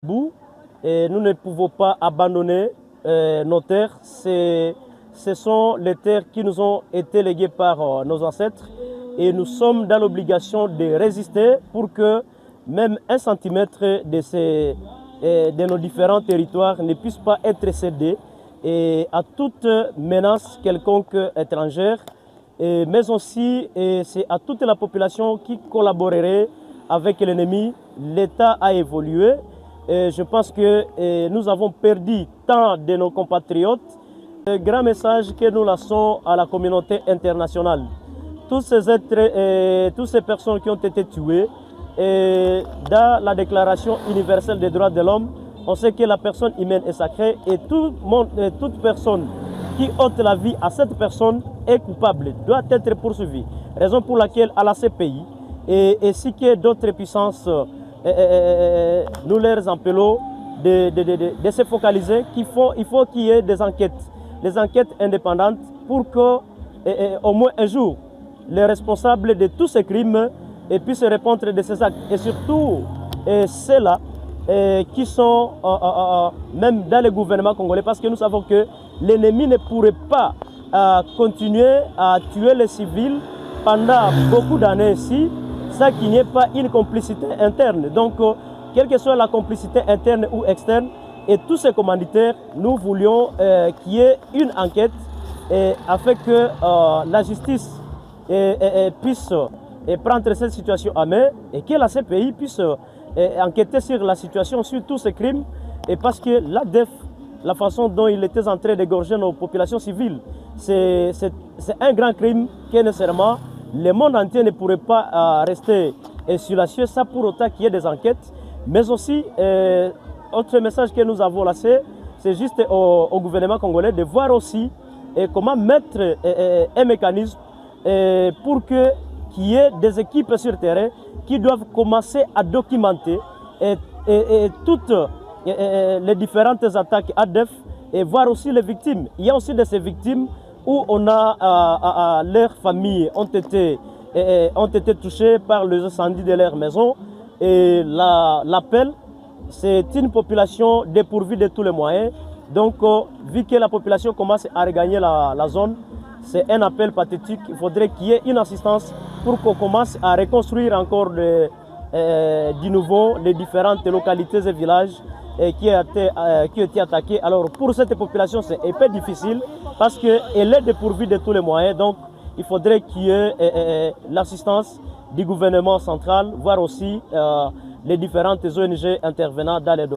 bout et nous ne pouvons pas abandonner nos terres. Ce sont les terres qui nous ont été léguées par nos ancêtres et nous sommes dans l'obligation de résister pour que même 1 centimètre de nos différents territoires ne puisse pas être cédé et à toute menace quelconque étrangère, mais aussi c'est à toute la population qui collaborerait avec l'ennemi. L'État a évolué et je pense que nous avons perdu tant de nos compatriotes. Le grand message que nous lançons à la communauté internationale, tous ces êtres, toutes ces personnes qui ont été tuées, dans la Déclaration universelle des droits de l'homme, on sait que la personne humaine est sacrée et toute personne qui ôte la vie à cette personne est coupable, doit être poursuivie. Raison pour laquelle à la CPI ainsi que d'autres puissances, nous leur appelons de se focaliser il faut qu'il y ait des enquêtes indépendantes pour qu'au moins un jour, les responsables de tous ces crimes puissent répondre de ces actes. Et surtout, ceux-là qui sont même dans le gouvernement congolais, parce que nous savons que l'ennemi ne pourrait pas continuer à tuer les civils pendant beaucoup d'années ici, sans qu'il n'y ait pas une complicité interne. Donc, quelle que soit la complicité interne ou externe, et tous ces commanditaires, nous voulions qu'il y ait une enquête afin que la justice puisse prendre cette situation à main et que la CPI puisse enquêter sur la situation, sur tous ces crimes, et parce que l'ADF, la façon dont il était en train d'égorger nos populations civiles, c'est un grand crime que nécessairement le monde entier ne pourrait pas rester silencieux, ça pour autant qu'il y ait des enquêtes. Mais aussi, autre message que nous avons lancé, c'est juste au gouvernement congolais de voir aussi comment mettre un mécanisme pour qu'il y ait des équipes sur terrain qui doivent commencer à documenter toutes les différentes attaques ADF et voir aussi les victimes. Il y a aussi de ces victimes où on a leurs familles ont été touchées par les incendies de leur maison. Et l'appel, c'est une population dépourvue de tous les moyens. Donc, vu que la population commence à regagner la zone, c'est un appel pathétique. Il faudrait qu'il y ait une assistance pour qu'on commence à reconstruire encore du nouveau les différentes localités et villages qui ont été attaqués. Alors, pour cette population, c'est un peu difficile parce qu'elle est dépourvue de tous les moyens. Donc, il faudrait qu'il y ait l'assistance du gouvernement central, voire aussi les différentes ONG intervenant dans les domaines.